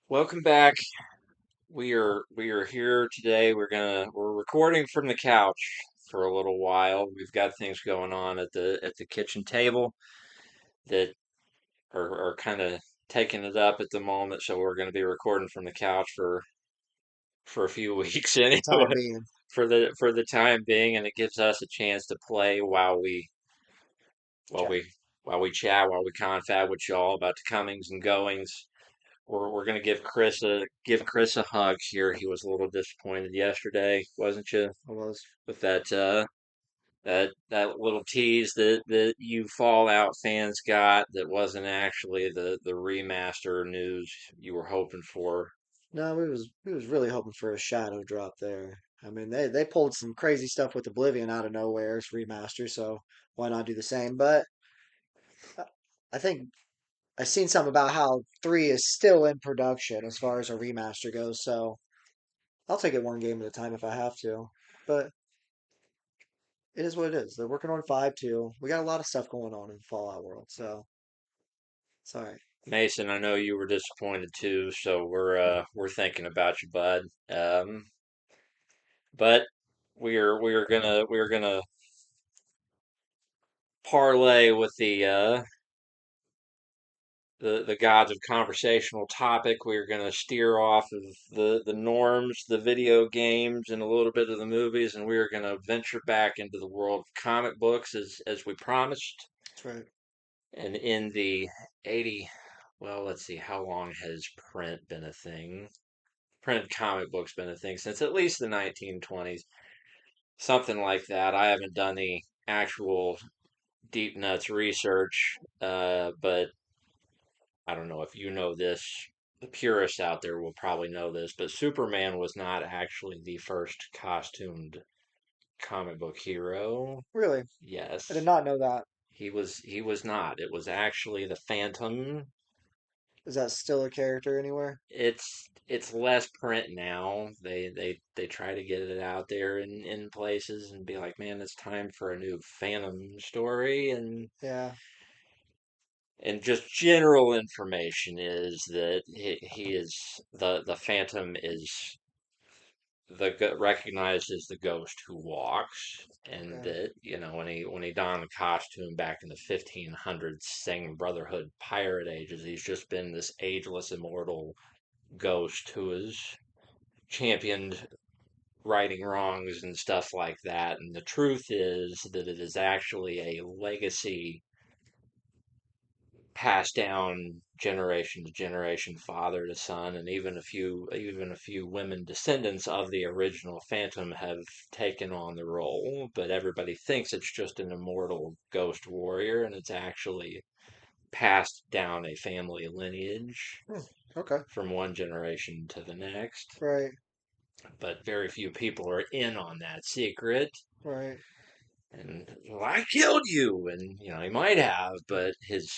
Welcome back. We are here today. We're recording from the couch for a little while. We've got things going on at the kitchen table that are kind of taking it up at the moment, so we're going to be recording from the couch for a few weeks The time anyway, being. for the time being, and it gives us a chance to play while Chat. we while we chat, while we confab with y'all about the comings and goings. We're gonna give Chris a hug here. He was a little disappointed yesterday, wasn't you, I was. with that little tease that you Fallout fans got that wasn't actually the remaster news you were hoping for. No, we was really hoping for a shadow drop there. I mean, they pulled some crazy stuff with Oblivion out of nowhere. It's remaster, so why not do the same? But uh, I think I seen something about how three is still in production as far as a remaster goes. So I'll take it one game at a time if I have to. But it is what it is. They're working on five too. We got a lot of stuff going on in the Fallout world, so it's all right. Mason, I know you were disappointed too, so we're thinking about you, bud. But we're gonna parlay with the gods of conversational topic. We're going to steer off of the norms, the video games, and a little bit of the movies, and we're going to venture back into the world of comic books as we promised. That's right. And in the 80, well, let's see, how long has print been a thing? Print comic books been a thing since at least the 1920s, something like that. I haven't done the actual deep nuts research, but I don't know if you know this. The purists out there will probably know this, but Superman was not actually the first costumed comic book hero. Really, I did Yes, not know that. he was not. It was actually the Phantom. Is that still a character anywhere? It's less print now. They try to get it out there in places and be like, man, it's time for a new Phantom story, Yeah. and just general information is that he is the Phantom is recognized as the ghost who walks, and Okay. that when he donned the costume back in the 1500s, sang Brotherhood pirate ages, he's just been this ageless immortal ghost who has championed righting wrongs and stuff like that. And the truth is that it is actually a legacy passed down generation to generation, father to son, and even a few women descendants of the original Phantom have taken on the role. But everybody thinks it's just an immortal ghost warrior, and it's actually passed down a family lineage Hmm. Okay. from one generation to the next. Right. But very few people are in on that secret. Right. And well, I killed you, and he might have, but his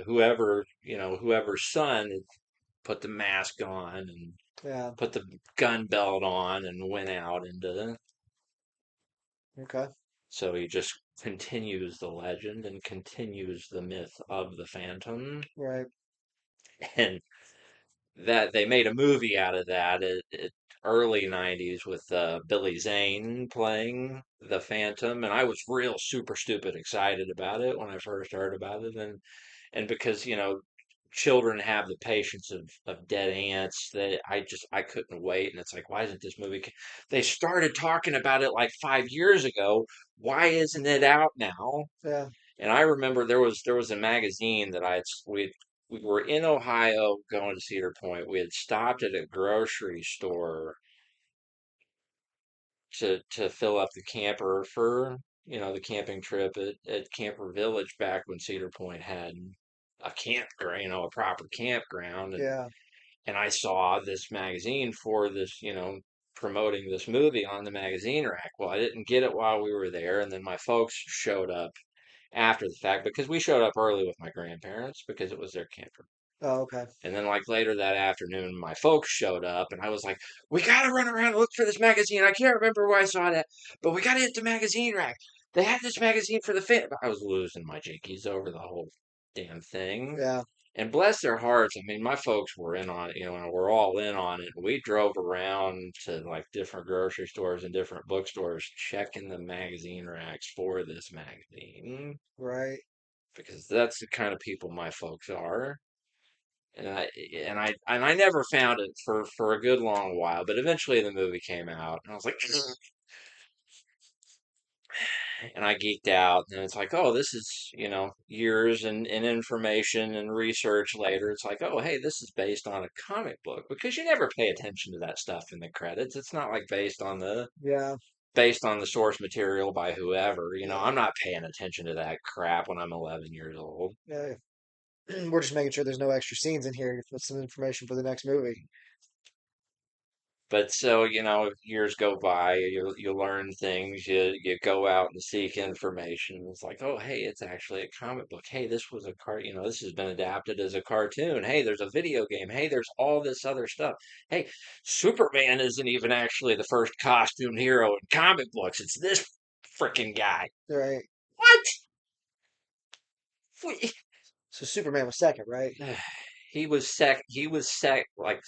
whoever's son put the mask on and Yeah. put the gun belt on and went out into. Okay. So he just continues the legend and continues the myth of the Phantom, Right. and that they made a movie out of that at early 90s with Billy Zane playing the Phantom, and I was real super stupid excited about it when I first heard about it, and because children have the patience of dead ants, that I couldn't wait, and it's like, why isn't this movie they started talking about it like 5 years ago, why isn't it out now? Yeah. And I remember there was a magazine that we were in Ohio going to Cedar Point. We had stopped at a grocery store to fill up the camper for the camping trip at Camper Village back when Cedar Point had a campground, a proper campground, Yeah. and I saw this magazine for this, promoting this movie on the magazine rack. Well, I didn't get it while we were there, and then my folks showed up after the fact because we showed up early with my grandparents because it was their camper. Oh, okay. And then, like later that afternoon, my folks showed up, and I was like, "We gotta run around and look for this magazine. I can't remember where I saw that, but we gotta hit the magazine rack. They had this magazine for the fit." I was losing my jinkies over the whole damn thing, Yeah. and bless their hearts, I mean, my folks were in on it, we're all in on it. We drove around to like different grocery stores and different bookstores checking the magazine racks for this magazine Right. because that's the kind of people my folks are. And I never found it for a good long while, but eventually the movie came out, and I was like, and I geeked out, and it's like, oh, this is, years and information and research later. It's like, oh, hey, this is based on a comic book because you never pay attention to that stuff in the credits. It's not like Yeah. based on the source material by whoever. Yeah. I'm not paying attention to that crap when I'm 11 years old. Yeah. We're just making sure there's no extra scenes in here with some information for the next movie. But so, years go by, you learn things, you go out and seek information. It's like, oh, hey, it's actually a comic book. Hey, this was a this has been adapted as a cartoon. Hey, there's a video game. Hey, there's all this other stuff. Hey, Superman isn't even actually the first costume hero in comic books. It's this freaking guy. Right. What? Wait. So Superman was second, right? Like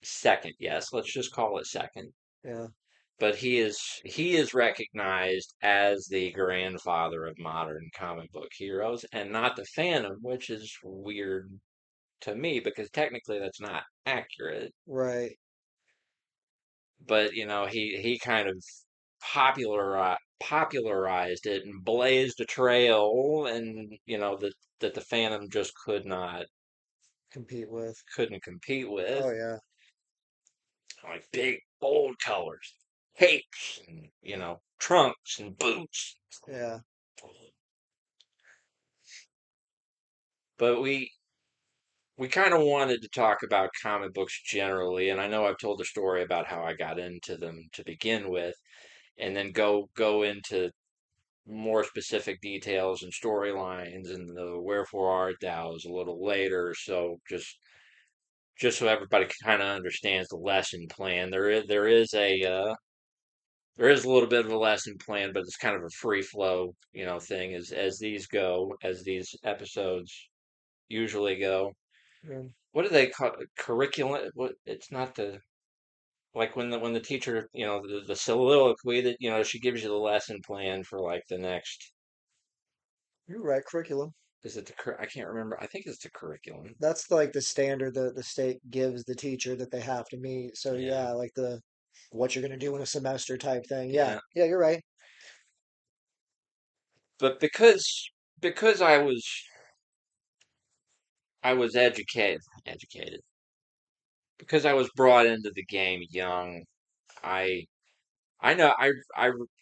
second, yes. Let's just call it second. Yeah. But he is recognized as the grandfather of modern comic book heroes and not the Phantom, which is weird to me because technically that's not accurate. Right. But he kind of popularized it and blazed a trail, and that the Phantom just Compete with. couldn't compete Oh with, yeah. like big bold colors, capes, and trunks and boots. Yeah. But we kind of wanted to talk about comic books generally, and I know I've told the story about how I got into them to begin with, and then go into more specific details and storylines and the wherefore art thou's a little later. So just so everybody kind of understands the lesson plan, there is a little bit of a lesson plan, but it's kind of a free flow, thing as these episodes usually go. Yeah. What do they call it? Curriculum? What? It's not the like when the teacher, the soliloquy that she gives you the lesson plan for like the next. You're right. Curriculum. Is it I can't remember. I think it's the curriculum. That's like the standard the state gives the teacher that they have to meet. So Yeah, yeah, like the what you're gonna do in a semester type thing. Yeah. yeah. Yeah, you're right. But because I was educated because I was brought into the game young. I I know I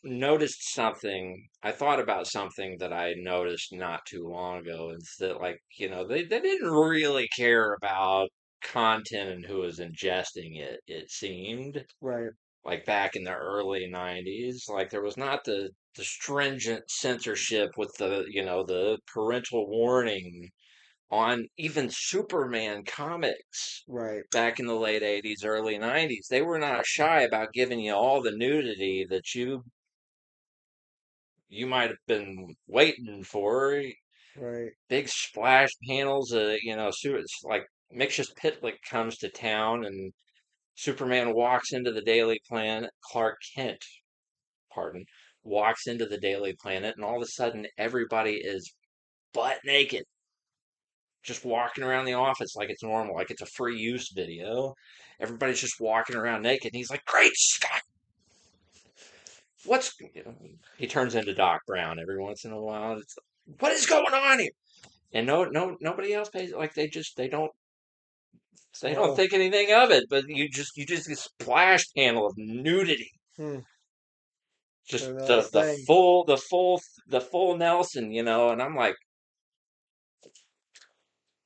noticed something. I thought about something that I noticed not too long ago. It's that like, they didn't really care about content and who was ingesting it, it seemed. Right. Like back in the early 90s, like there was not the stringent censorship with the parental warning on even Superman comics Right. back in the late 80s, early 90s. They were not shy about giving you all the nudity that you might have been waiting for. Right. Big splash panels, it's like Mixus Pitlick comes to town and Superman walks into the Daily Planet. Clark Kent, pardon, walks into the Daily Planet, and all of a sudden everybody is butt naked, just walking around the office like it's normal, like it's a free use video. Everybody's just walking around naked. And he's like, "Great Scott, what's?" He turns into Doc Brown every once in a while. It's like, what is going on here? And nobody else pays. Like they don't Well, think anything of it. But you just get a splash panel of nudity, hmm. just So that's the the the thing. full the full the full Nelson, and I'm like,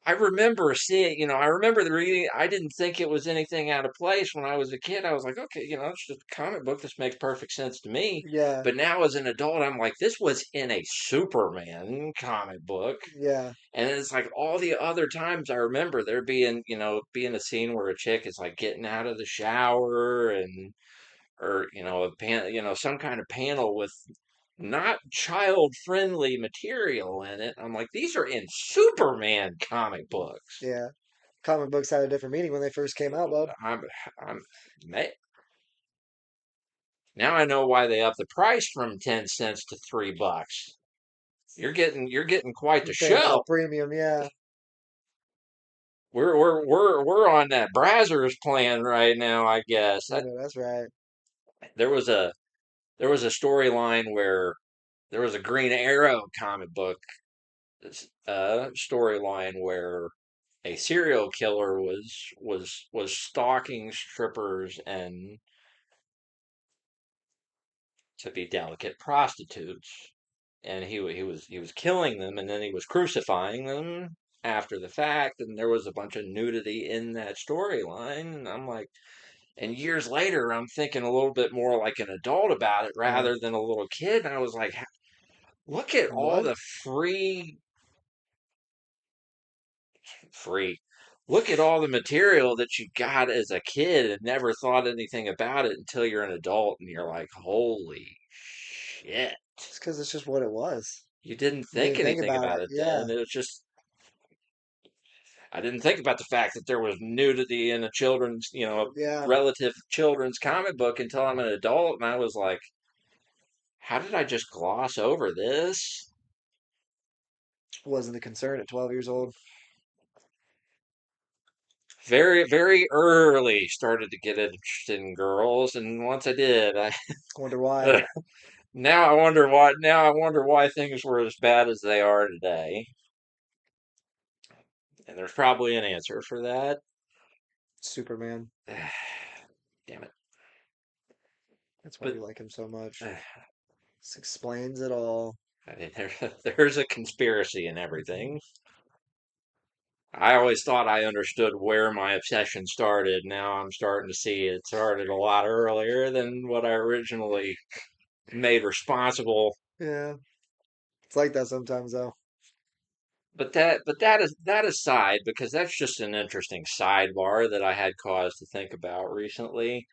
I remember seeing, I remember the reading. I didn't think it was anything out of place when I was a kid. I was like, okay, it's just a comic book. This makes perfect sense to me. Yeah. But now as an adult, I'm like, this was in a Superman comic book. Yeah. And it's like all the other times I remember there being a scene where a chick is like getting out of the shower or some kind of panel with not child friendly material in it. I'm like, these are in Superman comic books. Yeah. Comic books had a different meaning when they first came out, bud. I'm, I'm, now I know why they upped the price from 10 cents to $3. You're getting quite the You're paying for the show. premium, yeah. We're on that Brazzers plan right now, I guess. You know, that's right. There was a there was a storyline where there was a Green Arrow comic book storyline where a serial killer was stalking strippers and, to be delicate, prostitutes, and he was killing them, and then he was crucifying them after the fact, and there was a bunch of nudity in that storyline, and I'm like, and years later, I'm thinking a little bit more like an adult about it Yeah. rather than a little kid, and I was like, look at all What? the free. Look at all the material that you got as a kid and never thought anything about it until you're an adult and you're like, holy shit. It's because it's just what it was. You didn't You think didn't think anything about about it. it Yeah. then. It was just, I didn't think about the fact that there was nudity in a children's, Yeah. relative children's comic book until I'm an adult. And I was like, how did I just gloss over this? Wasn't a concern at 12 years old. Very, very early started to get interested in girls. And once I did, I. Wonder why. Now I wonder why things were as bad as they are today. And there's probably an answer for that. Superman. Damn it. That's why But we like him so much. I This explains it all. mean, there's a conspiracy in everything. I always thought I understood where my obsession started. Now I'm starting to see it started a lot earlier than what I originally made responsible. Yeah. It's like that sometimes, though. But that aside, because that's just an interesting sidebar that I had cause to think about recently.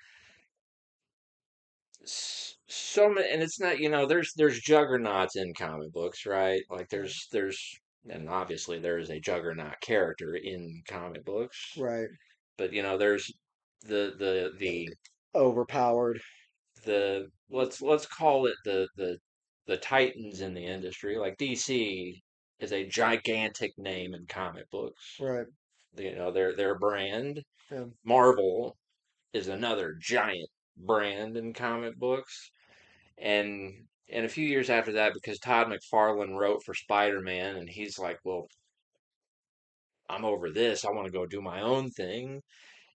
So many, and it's not, there's juggernauts in comic books, right? Like Yeah. and obviously there is a juggernaut character in comic books, Right. but there's the the the Overpowered. let's call it the titans in the industry. Like DC is a gigantic name in comic books. Right. Their brand. Yeah. Marvel is another giant brand in comic books. And a few years after that, because Todd McFarlane wrote for Spider-Man, and he's like, well, I'm over this. I want to go do my own thing.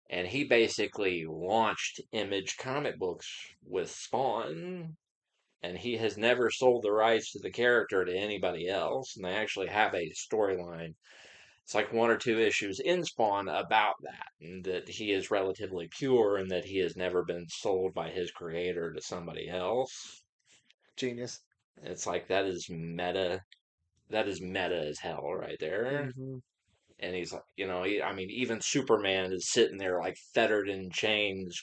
And he basically launched Image comic books with Spawn. And he has never sold the rights to the character to anybody else. And they actually have a storyline. It's like one or two issues in Spawn about that, and that he is relatively pure and that he has never been sold by his creator to somebody else. Genius. It's like that is meta. That is meta as hell right there. Hmm. And he's like, I mean, even Superman is sitting there like fettered in chains.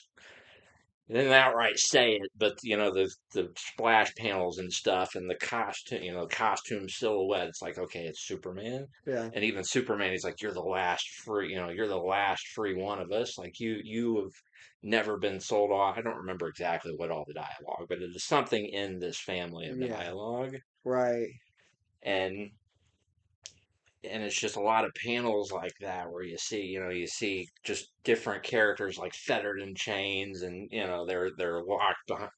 They didn't outright say it, but the splash panels and stuff and the costume, costume silhouette. It's like, okay, it's Superman, Yeah. and even Superman, he's like, you're the last free one of us. Like you have never been sold off. I don't remember exactly what all the dialogue, but it is something in this family of Yeah. dialogue, Right. and it's just a lot of panels like that where you see just different characters like fettered in chains, and they're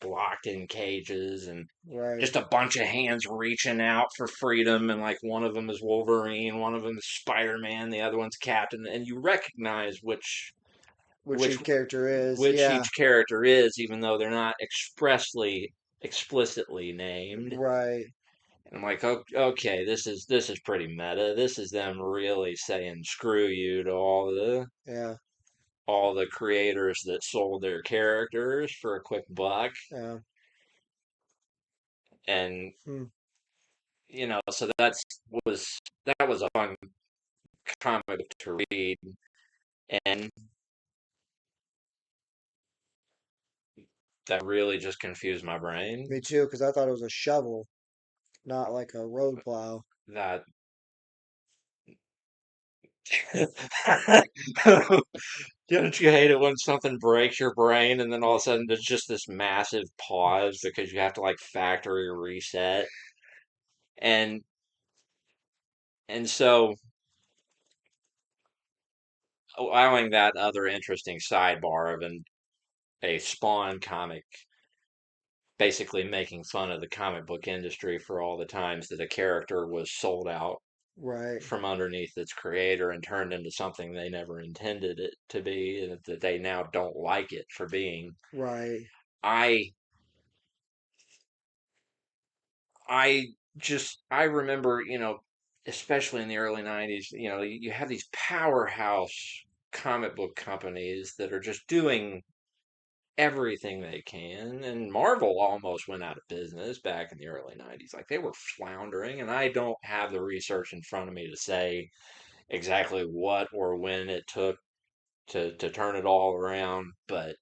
locked in cages, and Right. just a bunch of hands reaching out for freedom, and like one of them is Wolverine, one of them is Spider-Man, the other one's Captain, and you recognize Which which each character is. which Yeah. each character is, even though they're not explicitly named. Right. And I'm like, okay, this is pretty meta. This is them really saying screw you to Yeah. all the creators that sold their characters for a quick buck. Yeah. And Hmm. so was that was a fun comic book to read. And that really just confused my brain. Me too, because I thought it was a shovel, not like a road plow. That don't you hate it when something breaks your brain and then all of a sudden there's just this massive pause because you have to like factory reset and so allowing that other interesting sidebar of a Spawn comic basically making fun of the comic book industry for all the times that a character was sold out Right, from underneath its creator and turned into something they never intended it to be and that they now don't like it for being. right. I I I remember, especially in the early 90s, you have these powerhouse comic book companies that are just doing everything they can. And Marvel almost went out of business back in the early 90s. Like they were floundering, and I don't have the research in front of me to say exactly what or when it took to turn it all around. But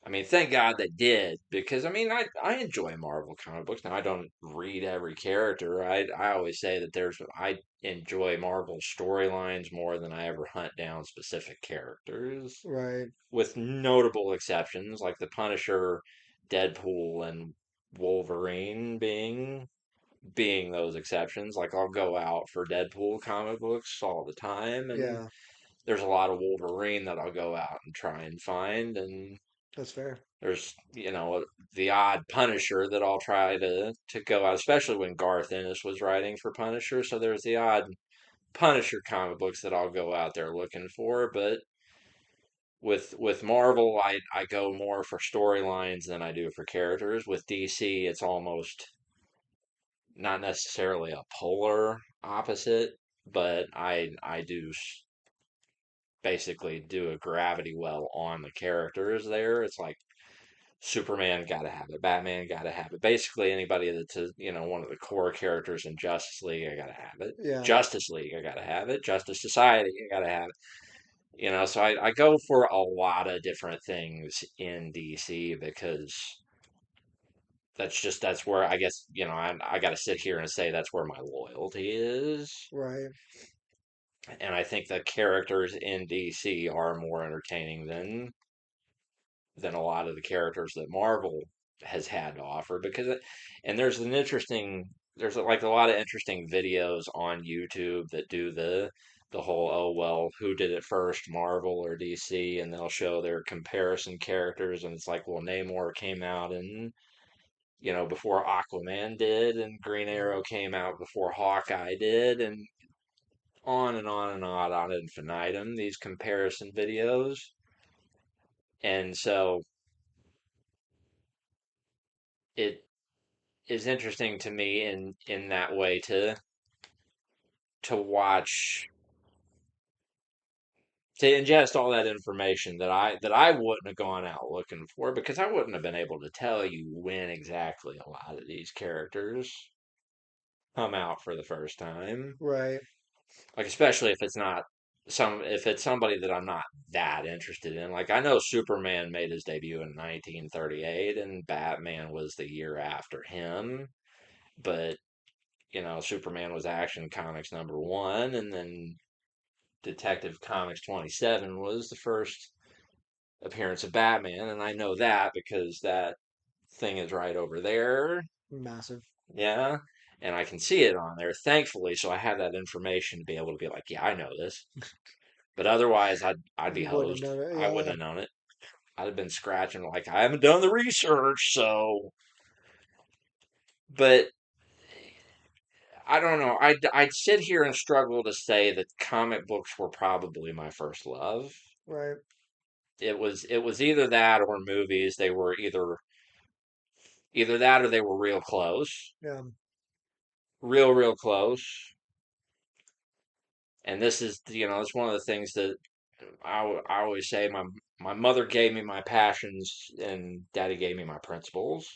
I mean, thank God they did because I mean, I enjoy Marvel comic books. Now, I don't read every character. I always say that I enjoy Marvel storylines more than I ever hunt down specific characters, Right. with notable exceptions like the Punisher, Deadpool, and Wolverine being those exceptions. Like I'll go out for Deadpool comic books all the time, and Yeah, there's a lot of Wolverine that I'll go out and try and find, and that's fair. there's the odd Punisher that I'll try to go out, especially when Garth Ennis was writing for Punisher. So there's the odd Punisher comic books that I'll go out there looking for, but with Marvel, I go more for storylines than I do for characters. With DC, it's almost not necessarily a polar opposite, but I do basically do a gravity well on the characters there. It's like Superman got to have it, Batman got to have it. Basically, anybody that's one of the core characters in Justice League, I got to have it. Yeah, Justice League, I got to have it. Justice Society, I got to have it. So I go for a lot of different things in DC because that's where I guess I got to sit here and say that's where my loyalty is, right. and I think the characters in DC are more entertaining than a lot of the characters that Marvel has had to offer and there's like a lot of interesting videos on YouTube that do the whole, oh well, who did it first, Marvel or DC, and they'll show their comparison characters, and it's like, well, Namor came out and before Aquaman did, and Green Arrow came out before Hawkeye did, and on and on and on ad infinitum, these comparison videos. And so it is interesting to me in that way to watch, to ingest all that information that I wouldn't have gone out looking for because I wouldn't have been able to tell you when exactly a lot of these characters come out for the first time. Right. Like especially if it's somebody that I'm not that interested in. Like I know Superman made his debut in 1938 and Batman was the year after him, but Superman was Action Comics #1, and then Detective Comics 27 was the first appearance of Batman, and I know that because that thing is right over there. Massive. Yeah. And I can see it on there, thankfully, so I have that information to be able to be like, yeah, I know this. But otherwise, I'd be You wouldn't have hosed. known it. I Yeah, wouldn't have known it. I'd have been scratching like I haven't done the research, so. But I don't know. I'd sit here and struggle to say that comic books were probably my first love. right. It was either that or movies. They were either that or they were real close, Yeah, real close. And this is it's one of the things that I always say. My mother gave me my passions, and Daddy gave me my principles,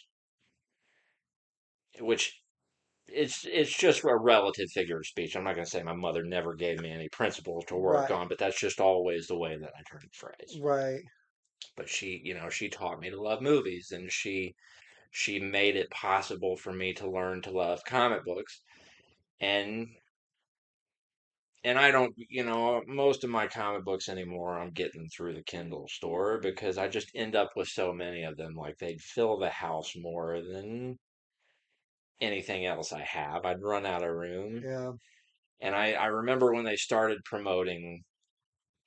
which it's just a relative figure of speech. I'm not going to say my mother never gave me any principles to work right. on, but that's just always the way that I turn the phrase. Right. but she taught me to love movies, and she made it possible for me to learn to love comic books. And I don't, most of my comic books anymore, I'm getting through the Kindle store because I just end up with so many of them. Like they'd fill the house more than anything else I have. I'd run out of room. Yeah, And I remember when they started promoting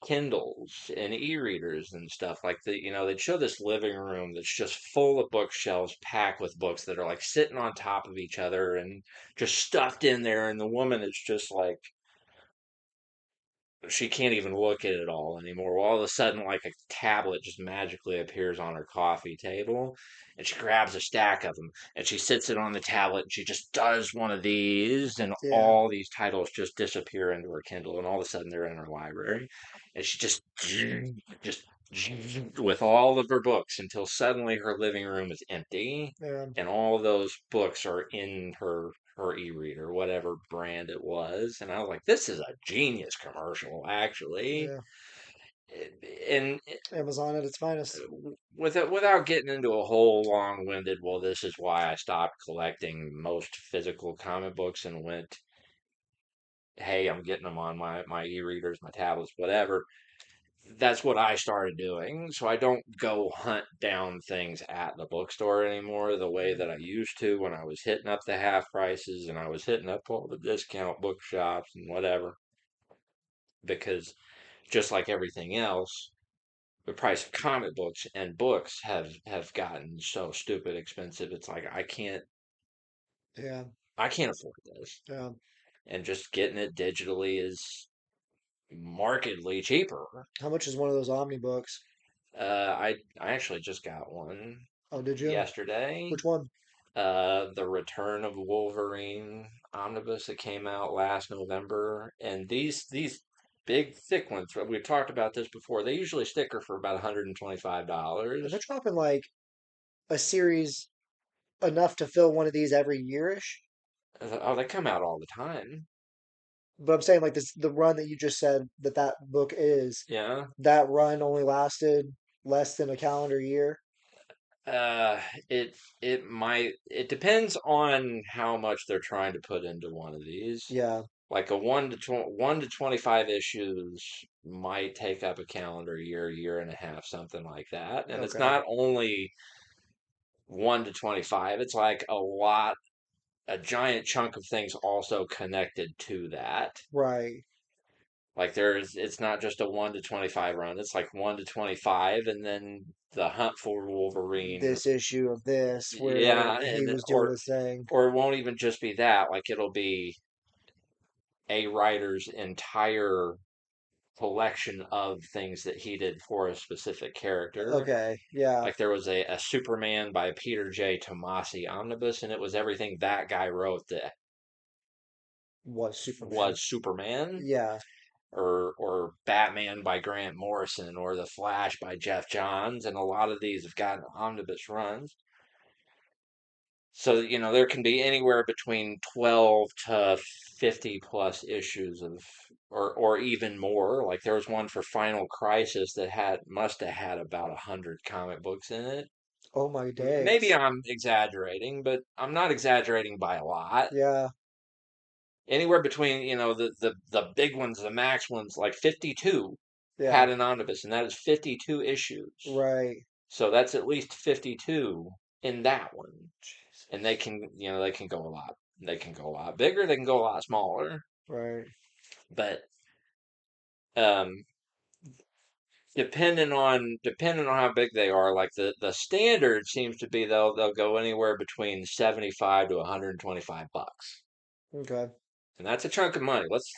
Kindles and e-readers and stuff like that, they'd show this living room that's just full of bookshelves packed with books that are like sitting on top of each other and just stuffed in there. And the woman is just like, she can't even look at it all anymore. Well, all of a sudden, like a tablet just magically appears on her coffee table, and she grabs a stack of them and she sits it on the tablet and she just does one of these, and yeah, all these titles just disappear into her Kindle, and all of a sudden they're in her library, and she just with all of her books until suddenly her living room is empty, yeah, and all those books are in her e-reader, whatever brand it was. And I was like, this is a genius commercial, actually. yeah. And Amazon at its finest. without getting into a whole long-winded, well, this is why I stopped collecting most physical comic books and went, hey, I'm getting them on my e-readers, my tablets, whatever. That's what I started doing. So I don't go hunt down things at the bookstore anymore the way Mm, that I used to when I was hitting up the half prices and I was hitting up all the discount bookshops and whatever. Because just like everything else, the price of comic books and books have gotten so stupid expensive. It's like yeah, I can't afford this. yeah. And just getting it digitally is markedly cheaper. How much is one of those Omni books? I actually just got one Oh, did you? yesterday. Which one? The Return of Wolverine omnibus that came out last November, and these big thick ones. We've talked about this before. They usually sticker for about And they're $125. dropping like a series enough to fill one of these every yearish. Oh, they come out all the time. But I'm saying like this, the run that you just said that that book is, Yeah. that run only lasted less than a calendar year. Uh, it depends on how much they're trying to put into one of these. Yeah. Like a 1 to 25 issues might take up a calendar year, year and a half, something like that. And it's Okay. not only 1 to 25, it's like a giant chunk of things also connected to that. Right. Like it's not just a 1 to 25 run, it's like 1 to 25, and then the Hunt for Wolverine. This issue of this where Yeah, he and was doing this thing. or it won't even just be that. Like it'll be a writer's entire collection of things that he did for a specific character. Okay. Yeah. Like there was a Superman by Peter J. Tomasi omnibus, and it was everything that guy wrote that Was Superman. was Superman, Yeah. or Batman by Grant Morrison, or The Flash by Jeff Johns, and a lot of these have gotten omnibus runs. So, there can be anywhere between 12 to 50 plus issues of, or even more. Like there was one for Final Crisis that must have had about 100 comic books in it. Oh my Maybe days. I'm exaggerating, but I'm not exaggerating by a lot. Yeah. Anywhere between, the big ones, the max ones, like 52 Yeah. had an omnibus, and that is 52 issues. Right. So that's at least 52 in that one. And Jesus. they can go a lot. They can go a lot bigger. They can go a lot smaller. Right. But um, depending on how big they are, like the standard seems to be they'll go anywhere between 75 to 125 bucks, Okay. and that's a chunk of money. Let's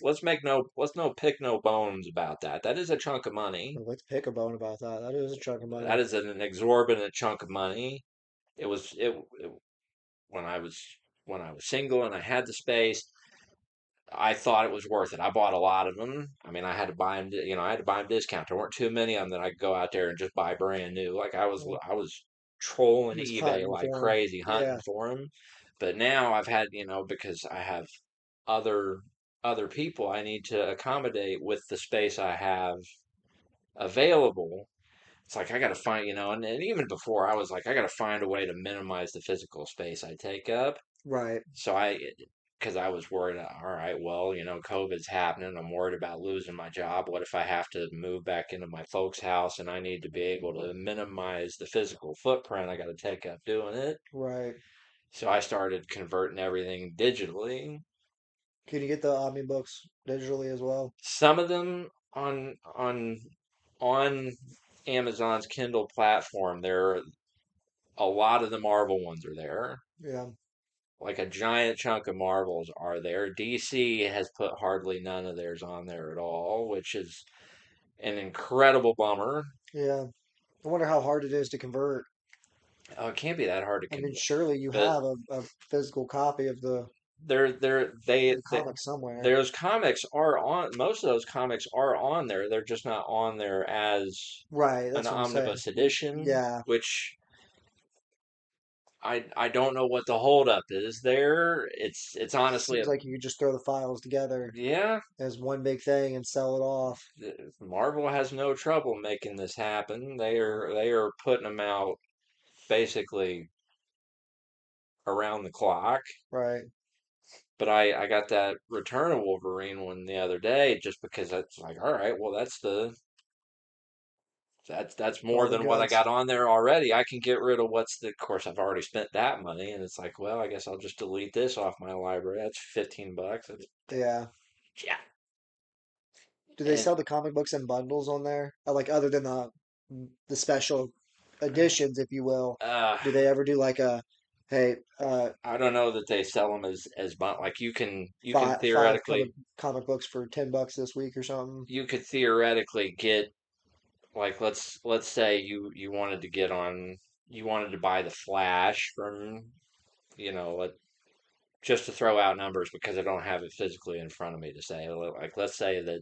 no pick no bones about that. That is a chunk of money. Well, let's pick a bone about that. That is a chunk of That money. is an exorbitant chunk of money. It when I was single and I had the space. I thought it was worth it. I bought a lot of them. I mean, I had to buy them, I had to buy them discount. There weren't too many of them that I could go out there and just buy brand new. Like Well, I was trolling he was eBay hunting like for him. crazy Yeah. hunting for them. But now I've had, because I have other other people I need to accommodate with the space I have available. it's like I got to find, and even before I was like, I got to find a way to minimize the physical space I take up. Right, So because I was worried, all right, well, COVID's happening. I'm worried about losing my job. What if I have to move back into my folks' house and I need to be able to minimize the physical footprint I got to take up doing it? right. So I started converting everything digitally. Can you get the Omni books digitally as well? Some of them on Amazon's Kindle platform, there a lot of the Marvel ones are there. Yeah, Like a giant chunk of Marvels are there. DC has put hardly none of theirs on there at all, which is an incredible bummer. yeah. I wonder how hard it is to convert. It can't be that hard to I mean, convert, surely you but have a physical copy of they're they're they, the they comic somewhere. those comics are on. Most of those comics are on there. They're just not on there as Right, an that's what I'm saying. omnibus edition, Yeah, which I don't know what the holdup is there. It's honestly seems like you could just throw the files together yeah. as one big thing and sell it off. Marvel has no trouble making this happen. They are putting them out basically around the clock. Right, But I got that Return of Wolverine one the other day just because it's like, all right, well that's all more the than what I guts. got on there already. I can get rid of of course I've already spent that money and it's like, well, I guess I'll just delete this off my library. That's $15. That's, Yeah. yeah. Do they And sell the comic books in bundles on there? Like other than the special editions, if you will? uh Do they ever do like a hey, I don't know that they sell them like you can five theoretically comic books for $10 this week or something? get like let's say you wanted to get on you wanted to buy the Flash from let just to throw out numbers because I don't have it physically in front of me to say like let's say that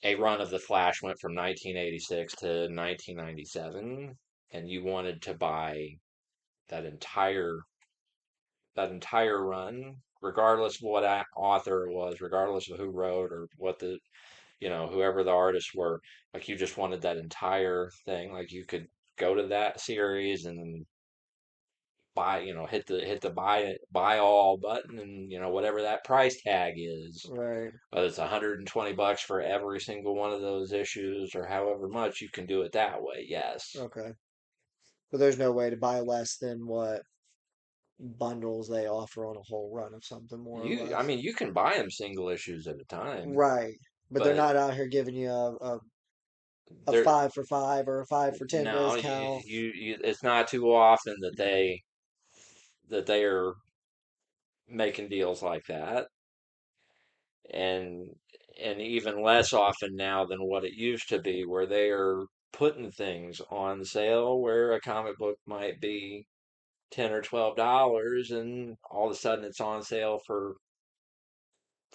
a run of the Flash went from 1986 to 1997 and you wanted to buy that entire that entire run regardless of what author it was regardless of who wrote or what the whoever the artists were, like you just wanted that entire thing. Like you could go to that series and buy, hit the buy all button and whatever that price tag is. Right. Whether it's $120 for every single one of those issues or however much, you can do it that way. Yes. Okay. But there's no way to buy less than what bundles they offer on a whole run of something, more or I less. mean, you can buy them single issues at a time, Right. But they're but not out here giving you a they're 5 for 5 or a 5 for 10 no, discount. it's not too often that they are making deals like that. and and even less often now than what it used to be, where they are putting things on sale where a comic book might be $10 or $12, and all of a sudden it's on sale for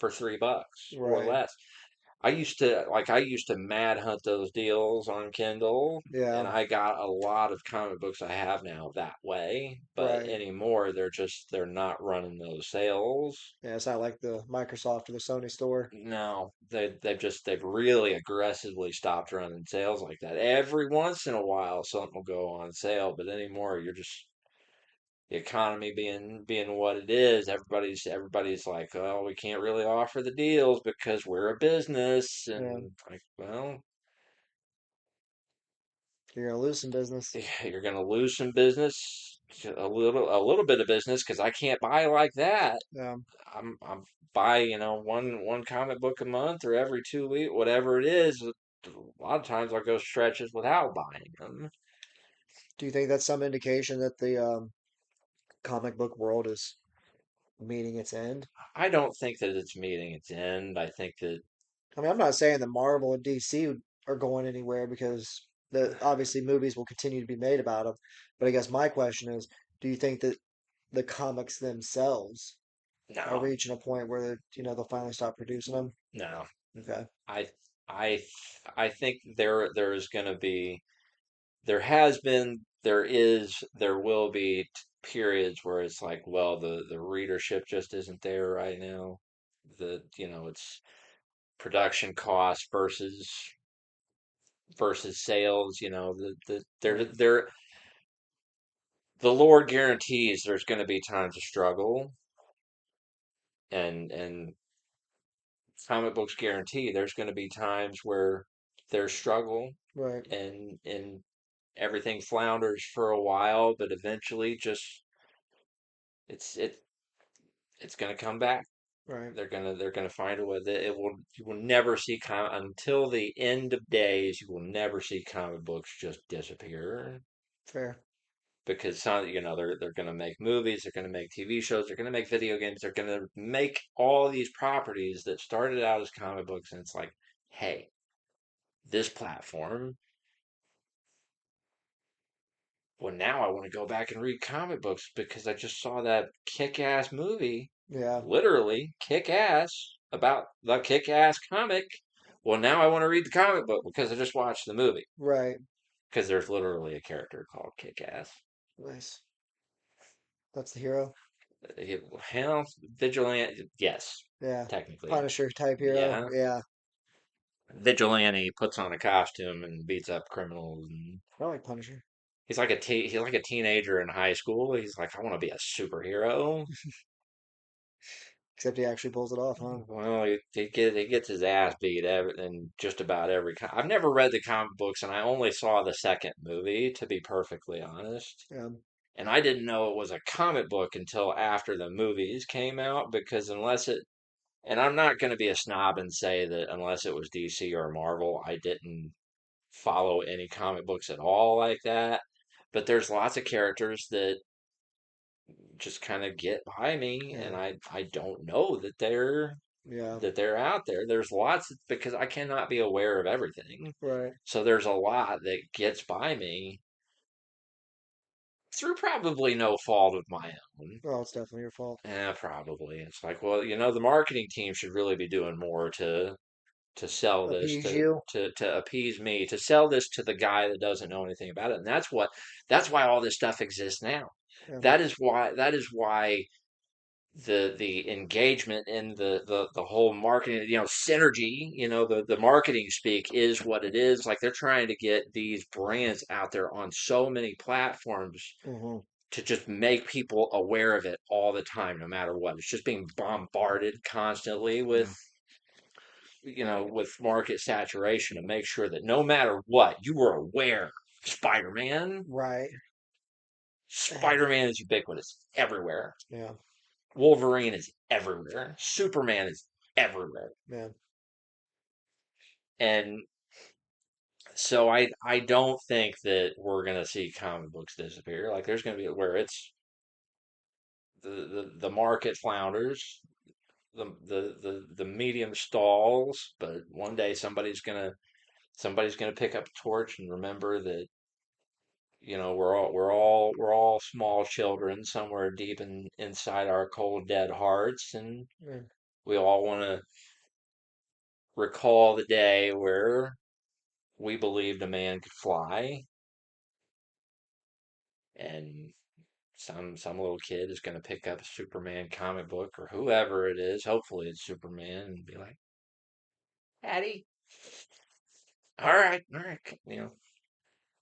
$3 or Right. less. I used to mad hunt those deals on Kindle, Yeah. and I got a lot of comic books I have now that way. But Right. anymore, they're not running those sales. Yeah, it's not like the Microsoft or the Sony store. No, they've really aggressively stopped running sales like that. Every once in a while, something will go on sale, but anymore, you're just the economy being what it is. Everybody's like, oh, we can't really offer the deals because we're a business, Yeah. and like, well, You're gonna lose some business. you're gonna lose some business, a little bit of business because I can't buy like that. Yeah. I'm buy one comic book a month or every 2 weeks, whatever it is. A lot of times I'll go stretches without buying them. Do you think that's some indication that the comic book world is meeting its end? I don't think that it's meeting its end. I think that I mean, I'm not saying that Marvel and DC are going anywhere because obviously movies will continue to be made about them. But I guess my question is, do you think that the comics themselves are no, reaching a point where they'll finally stop producing them? no. Okay. I I I think there's going to be there has been there is there will be periods where it's like, well, the readership just isn't there right now. It's production cost versus versus sales. Right. The Lord guarantees there's going to be times of struggle, and comic books guarantee there's going to be times where there's struggle, Right. and everything flounders for a while, but eventually just it's it it's going to come back. Right. They're gonna find a way that you will never see until the end of days. You will never see comic books just disappear Fair. because they're gonna make movies, they're gonna make TV shows, they're gonna make video games, they're gonna make all these properties that started out as comic books, and it's like, hey, this platform. Well, now I want to go back and read comic books because I just saw that kick-ass movie, Yeah. literally kick-ass, about the kick-ass comic. Well, now I want to read the comic book because I just watched the movie. Right. Because there's literally a character called Kick-Ass. Nice. That's the hero. Hell, Vigilante, yes, Yeah. technically. Punisher type hero. Yeah. Yeah. Vigilante puts on a costume and beats up criminals. And I like Punisher. he's like a teenager in high school. He's like, I want to be a superhero. Except he actually pulls it off, huh? Well, he gets his ass beat in just about every. I've never read the comic books, and I only saw the second movie, to be perfectly honest. Yeah. And I didn't know it was a comic book until after the movies came out, because and I'm not going to be a snob and say that unless it was DC or Marvel, I didn't follow any comic books at all like that. But there's lots of characters that just kind of get by me, and Yeah. I don't know Yeah. that they're out there. There's lots because I cannot be aware of everything. Right. So there's a lot that gets by me through probably no fault of my own. Well, it's definitely your fault. Probably. It's like, well, the marketing team should really be doing more to sell this, Appease you. to appease me, to sell this to the guy that doesn't know anything about it. And that's why all this stuff exists now. Yeah. That is why the engagement in the whole marketing, synergy, the marketing speak is what it is. Like, they're trying to get these brands out there on so many platforms Hmm. to just make people aware of it all the time, no matter what. It's just being bombarded constantly Yeah. with market saturation to make sure that no matter what, you were aware. Spider-Man, Right. Man. Spider-Man is ubiquitous everywhere. Yeah. Wolverine is everywhere. Superman is everywhere. Man. And so I don't think that we're gonna see comic books disappear. Like, there's gonna be where it's the market flounders, the medium stalls, but one day somebody's gonna pick up a torch and remember that we're all small children somewhere deep inside our cold dead hearts, and Yeah. we all want to recall the day where we believed a man could fly, and some little kid is going to pick up a Superman comic book, or whoever it is. Hopefully, it's Superman, and be like, "Daddy, all right,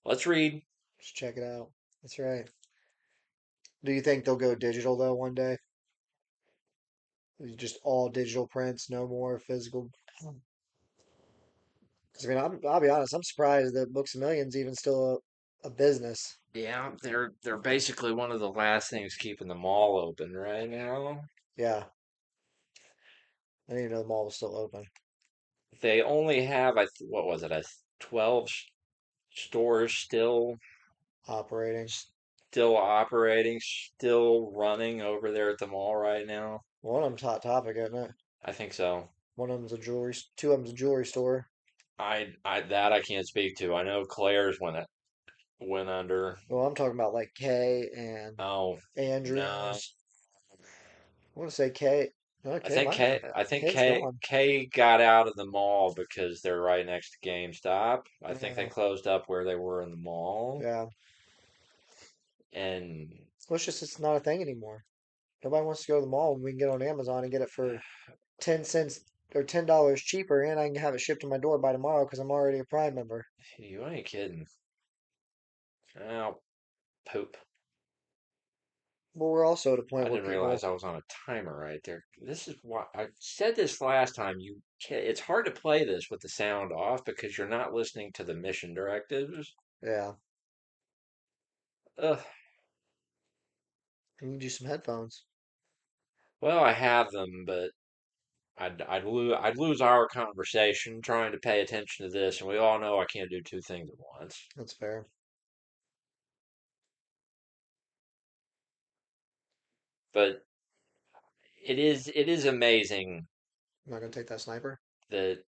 let's read." Just check it out. That's right. Do you think they'll go digital though one day? Just all digital prints, no more physical. Because I mean, I'll be honest. I'm surprised that Books a Million's even still a business. Yeah, they're basically one of the last things keeping the mall open right now. Yeah, I didn't even know the mall was still open, They only have, what was it, 12 stores operating. still operating, still running over there at the mall right now. One of them's Hot Topic, isn't it? I think so. One of them's a jewelry. Two of them's a jewelry store. I can't speak to. I know Claire's went under. Well, I'm talking about like Kay and Oh, no. Andrews. I want to say Kay. No, I Kay think might be. K I think Kay's K gone. K got out of the mall because they're right next to GameStop. I think they Yeah, closed up where they were in the mall. yeah. And Well, it's not a thing anymore. Nobody wants to go to the mall when we can get on Amazon and get it for 10 cents or $10 cheaper, and I can have it shipped to my door by tomorrow because I'm already a Prime member. You ain't kidding. Oh, poop. But we're also at a I point where didn't realize people, I was on a timer right there. This is why I said this last time. It's hard to play this with the sound off because you're not listening to the mission directives. yeah, Ugh. you can do some headphones. Well, I have them, but I'd lose our conversation trying to pay attention to this, and we all know I can't do two things at once. That's fair. But it is amazing I'm not gonna take that sniper. that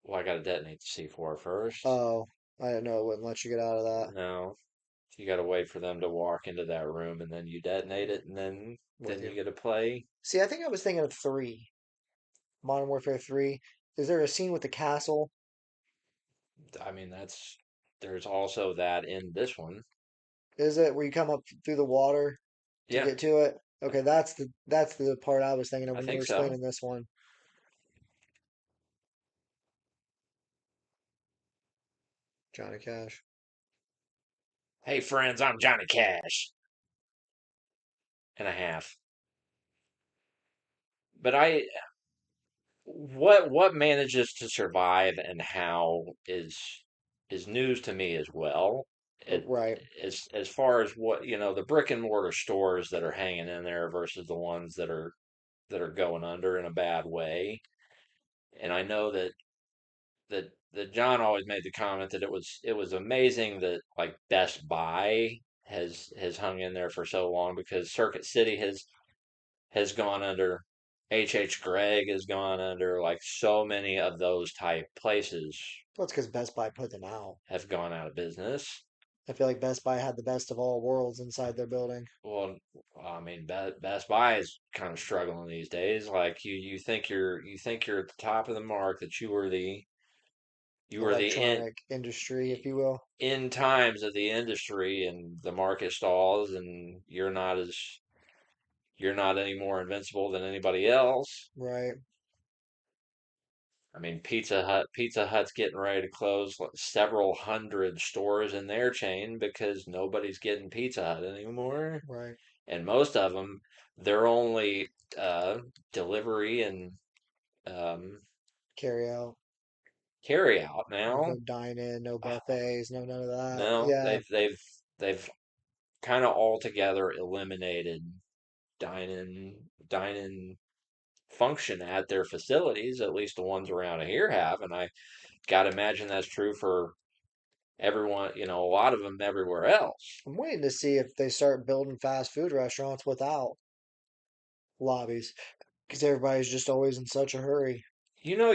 well, I got to detonate the C4 first. Oh, I didn't know it wouldn't let you get out of that. No, you got to wait for them to walk into that room, and then you detonate it, and With then you. you get to play. See, I think I was thinking of three. Modern Warfare 3. Is there a scene with the castle? I mean, there's also that in this one. Is it where you come up through the water to Yeah, get to it? Okay, that's the part I was thinking of I when you were think so. explaining this one. Johnny Cash. Hey friends, I'm Johnny Cash and a half. But what manages to survive and how is news to me as well. It Right, as far as what the brick and mortar stores that are hanging in there versus the ones that are going under in a bad way. And I know that John always made the comment that it was amazing that like Best Buy has hung in there for so long because Circuit City has gone under. H Gregg has gone under. Like so many of those type places well, it's because Best Buy put them out. have gone out of business. I feel like Best Buy had the best of all worlds inside their building. Well, I mean, Best Buy is kind of struggling these days. Like you think you're at the top of the mark that you were the Electronic industry, if you will. in times of the industry and the market stalls and you're not any more invincible than anybody else. Right, I mean, Pizza Hut's getting ready to close several hundred stores in their chain because nobody's getting Pizza Hut anymore. right. And most of them, they're only uh, delivery and um, Carry out. carry out There's now. no dine in, no buffets, no none of that. No, Yeah, they've kind of altogether eliminated dine-in function at their facilities. At least the ones around here have, and I gotta imagine that's true for everyone. A lot of them everywhere else. I'm waiting to see if they start building fast food restaurants without lobbies because everybody's just always in such a hurry. You know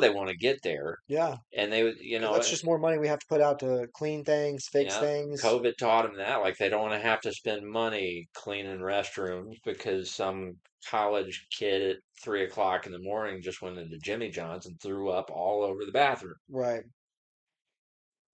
they want to get there, Yeah, and they would, because that's just more money we have to put out to clean things, fix yeah, things. COVID taught them that. Like they don't want to have to spend money cleaning restrooms because some college kid at 3 o'clock in the morning just went into Jimmy John's and threw up all over the bathroom. Right,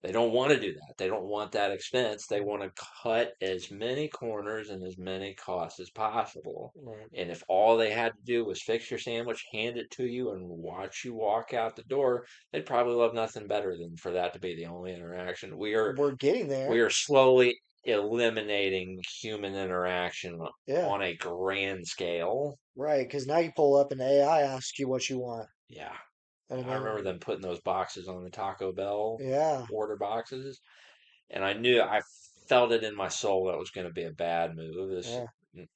They don't want to do that. They don't want that expense. They want to cut as many corners and as many costs as possible. right. And if all they had to do was fix your sandwich, hand it to you, and watch you walk out the door, they'd probably love nothing better than for that to be the only interaction. We are We're getting we there. are slowly eliminating human interaction Yeah, on a grand scale. right. Because now you pull up and AI asks you what you want, Yeah. and I remember then them putting those boxes on the Taco Bell yeah, order boxes, and I felt it in my soul that was going to be a bad move. yeah.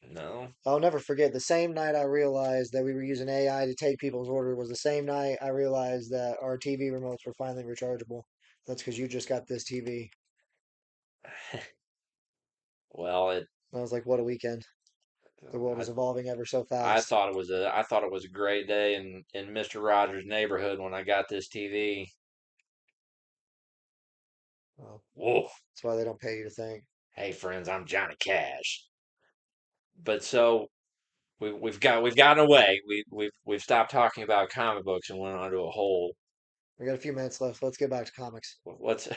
No, I'll never forget the same night I realized that we were using AI to take people's order was the same night I realized that our TV remotes were finally rechargeable. That's because you just got this TV. well, I was like, what a weekend. The world I is evolving ever so I fast. thought it was a great day in Mister Rogers' neighborhood when I got this TV. Well, Whoa, that's why they don't pay you to think. hey friends, I'm Johnny Cash. But so we've gotten away. We've stopped talking about comic books and went onto a whole. We got a few minutes left. Let's get back to comics. Let's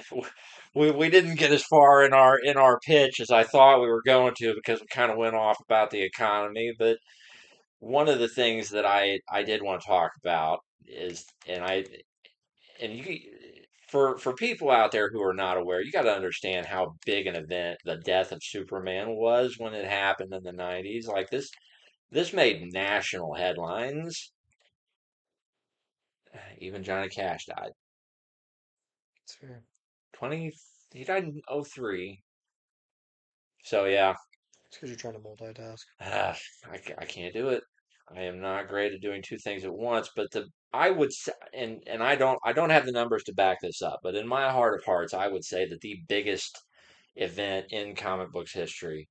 we didn't get as far in our pitch as I thought we were going to because we kind of went off about the economy, but one of the things that I did want to talk about is, and you for people out there who are not aware, you got to understand how big an event the death of Superman was when it happened in the 90s. Like this made national headlines. Even Johnny Cash died. It's fair. 20 he died in '03. So yeah, It's because you're trying to multitask. uh, I can't do it. I am not great at doing two things at once, but I would say, and I don't have the numbers to back this up, but in my heart of hearts, I would say that the biggest event in comic books history,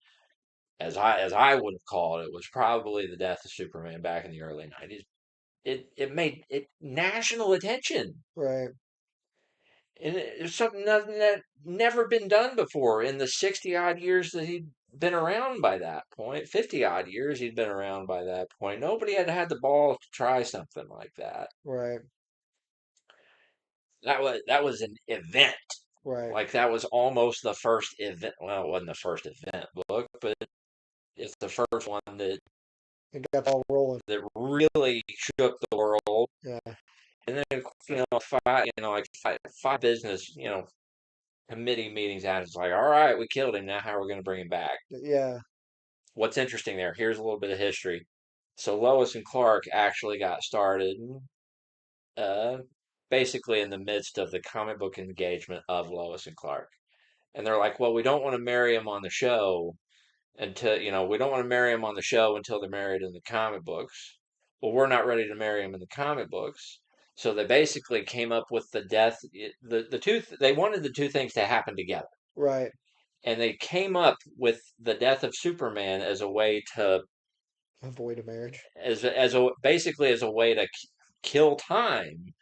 as I would have called it, was probably the death of Superman back in the early '90s. It made it national attention. Right. And it's something that never been done before in the 60 odd years that he'd been around by that point. 50 odd years he'd been around by that point. Nobody had had the balls to try something like that. Right. That was an event. Right. Like that was almost the first event. Well, it wasn't the first event book, but it's the first one It got all rolling. that really shook the world. Yeah. And then like five business committee meetings out. It's like, all right, we killed him. Now how are we going to bring him back? Yeah. What's interesting there? Here's a little bit of history. So Lois and Clark actually got started, uh, basically in the midst of the comic book engagement of Lois and Clark, and they're like, well, we don't want to marry him on the show until we don't want to marry him on the show until they're married in the comic books. Well, we're not ready to marry him in the comic books. So they basically came up with the death. The two they wanted the two things to happen together, Right. and they came up with the death of Superman as a way to Avoid a marriage. as a basically as a way to kill time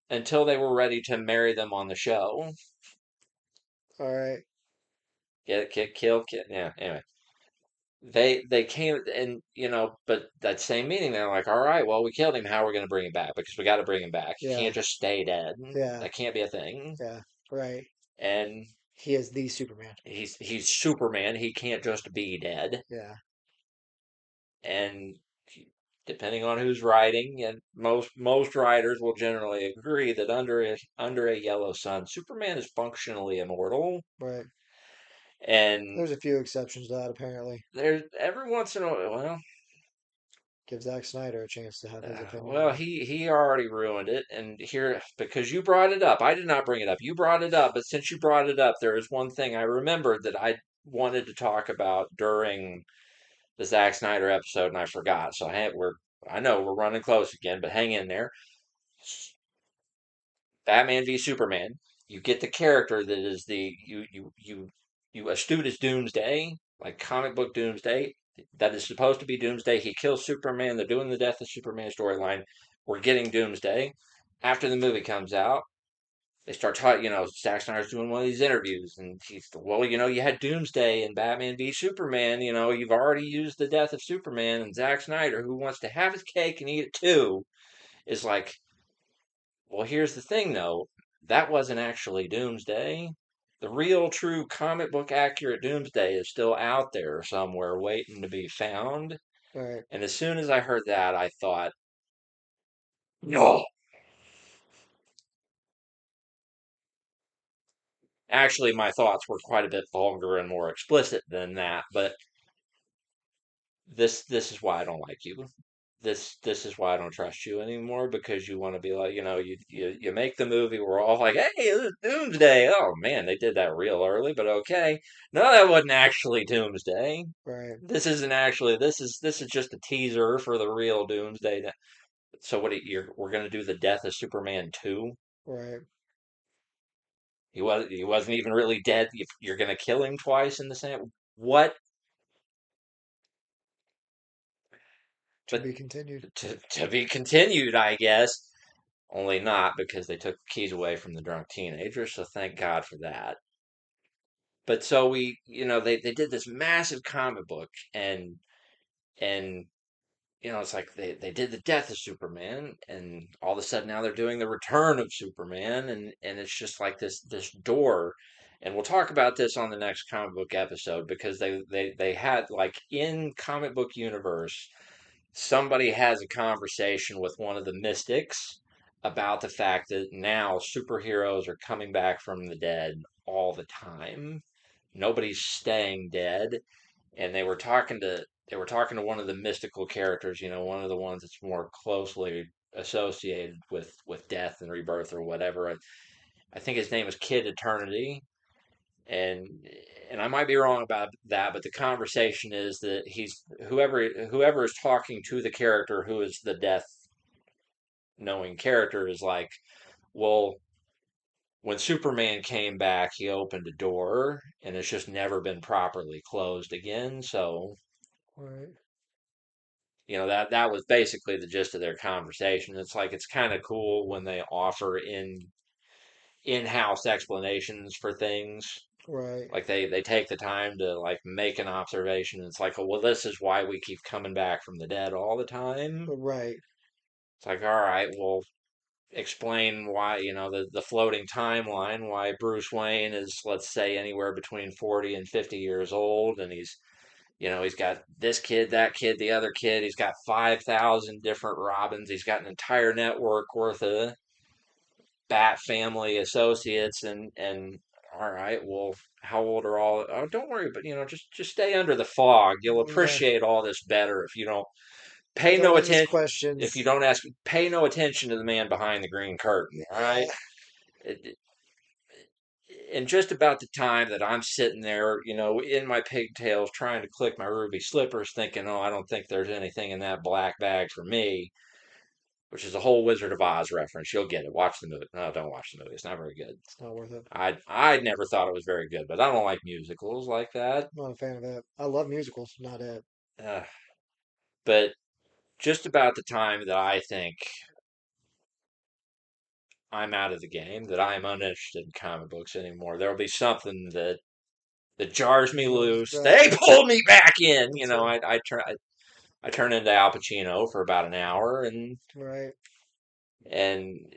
until they were ready to marry them on the show. All right. Kill. Yeah. Anyway, they came and but that same meeting they're like, all right, well, we killed him. How are we going to bring him back? Because we got to bring him back. He Yeah. can't just stay dead. Yeah. That can't be a thing. Yeah. Right. And He is the Superman. he's Superman. He can't just be dead. Yeah. And depending on who's writing, and most writers will generally agree that under a yellow sun, Superman is functionally immortal. Right. And There's a few exceptions to that, apparently. there's every once in a while, Give Zack Snyder a chance to have his opinion well, on it. he already ruined it. And here, because you brought it up, I did not bring it up. You brought it up, but since you brought it up, there is one thing I remembered that I wanted to talk about during the Zack Snyder episode, and I forgot. So I know we're running close again, but hang in there. Batman v Superman, you get the character that is you astute as Doomsday, like comic book Doomsday. That is supposed to be Doomsday. He kills Superman. They're doing the death of Superman storyline. We're getting Doomsday. After the movie comes out, they start talking. Zack Snyder's doing one of these interviews, and he's well, you had Doomsday and Batman v Superman. You've already used the death of Superman, and Zack Snyder, who wants to have his cake and eat it too, is like, well, here's the thing though. That wasn't actually Doomsday. The real, true comic book accurate Doomsday is still out there somewhere waiting to be found. All right. And as soon as I heard that, I thought, no. Actually, my thoughts were quite a bit vulgar and more explicit than that, but this is why I don't like you. This is why I don't trust you anymore, because you want to be like, you make the movie, we're all like, hey, this is Doomsday. Oh man, they did that real early, but okay. No, that wasn't actually Doomsday. Right. This isn't actually this is just a teaser for the real Doomsday. So we're gonna do the death of Superman 2? Right. He wasn't even really dead. You're gonna kill him twice in the same what? To But be continued. to be continued, I guess. Only not, because they took the keys away from the drunk teenager, so thank God for that. But so they did this massive comic book, and it's like they did the death of Superman, and all of a sudden now they're doing the return of Superman, and it's just like this door. And we'll talk about this on the next comic book episode, because they had, like, in comic book universe, somebody has a conversation with one of the mystics about the fact that now superheroes are coming back from the dead all the time. Nobody's staying dead, and they were talking to one of the mystical characters, one of the ones that's more closely associated with death and rebirth or whatever. I think his name is Kid Eternity, and and I might be wrong about that, but the conversation is that he's whoever is talking to the character who is the death knowing character is like, well, when Superman came back, he opened a door and it's just never been properly closed again. So, Right. that was basically the gist of their conversation. It's like it's kind of cool when they offer in-house explanations for things. Right. Like they take the time to like make an observation. It's like, oh, well, this is why we keep coming back from the dead all the time. Right. It's like, all right, well, explain why, the floating timeline, why Bruce Wayne is, let's say, anywhere between 40 and 50 years old, and he's got this kid, that kid, the other kid. He's got 5,000 different Robins. He's got an entire network worth of Bat family associates, and all right, well, how old are all? Oh, don't worry, but just stay under the fog. You'll Yeah. appreciate all this better if you don't pay no Don't ask attention. If you questions. don't ask, pay no attention to the man behind the green curtain. All right. Yeah. It, and just about the time that I'm sitting there, in my pigtails, trying to click my ruby slippers, thinking, oh, I don't think there's anything in that black bag for me, which is a whole Wizard of Oz reference. You'll get it. Watch the movie. No, don't watch the movie. It's not very good. It's not worth it. I never thought it was very good, but I don't like musicals like that. I'm not a fan of that. I love musicals, not it. Uh, but just about the time that I think I'm out of the game, that I'm uninterested in comic books anymore, there'll be something that jars me loose. Right. They pulled me back in. That's it. I turn into Al Pacino for about an hour, Right. and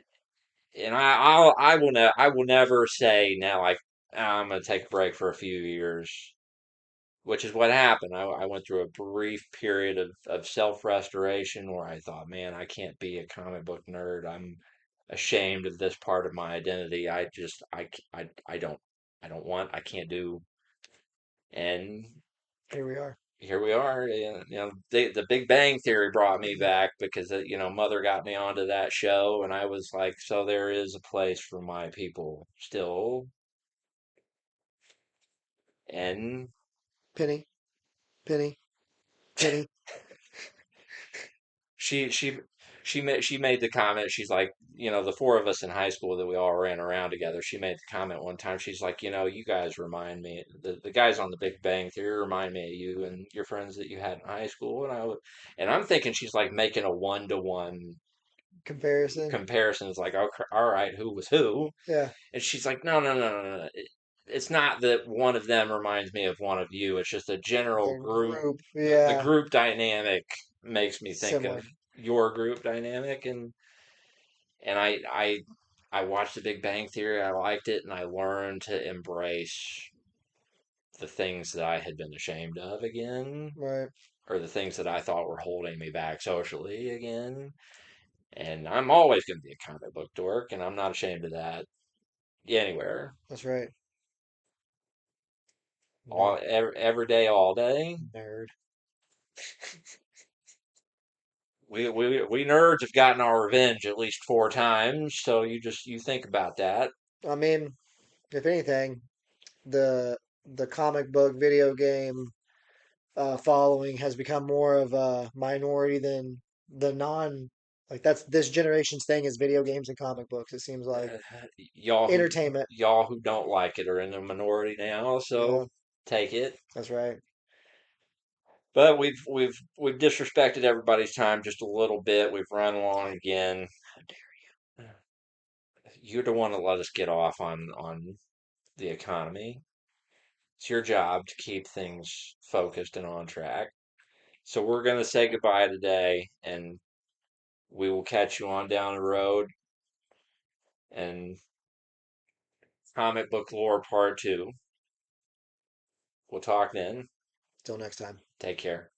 and I will never say now like, I'm gonna take a break for a few years, which is what happened. I went through a brief period of self restoration where I thought, man, I can't be a comic book nerd. I'm ashamed of this part of my identity. I can't do. And Here we are. here we are. And, the Big Bang Theory brought me back because, Mother got me onto that show. And I was like, so there is a place for my people still. And Penny. Penny. Penny. she she she made the comment. She's like, the four of us in high school that we all ran around together. She made the comment one time. She's like, you guys remind me, the guys on the Big Bang Theory remind me of you and your friends that you had in high school. And I'm thinking she's like making a 1-to-1 Comparison. comparison. It's like, okay, all right, who was who? Yeah. And she's like, no, no, no, no, no. It's not that one of them reminds me of one of you. It's just a general The group. group. The Yeah. group dynamic makes me think of Similar. your group dynamic, and I watched The Big Bang Theory. I liked it, and I learned to embrace the things that I had been ashamed of again, Right. or the things that I thought were holding me back socially again. And I'm always going to be a comic book dork, and I'm not ashamed of that anywhere. That's right. All every day, all day. Nerd. We nerds have gotten our revenge at least 4 times. So you think about that. I mean, if anything, the the comic book video game following has become more of a minority than the non, like that's this generation's thing is video games and comic books. It seems like Uh, y'all who entertainment. y'all who don't like it are in the minority now. Yeah, So take it. that's right. But we've disrespected everybody's time just a little bit. We've run long again. How dare You're the one to let us get off on the economy. It's your job to keep things focused and on track. So we're going to say goodbye today, and we will catch you on down the road. And comic book lore part 2. We'll talk then. Till next time. Take care.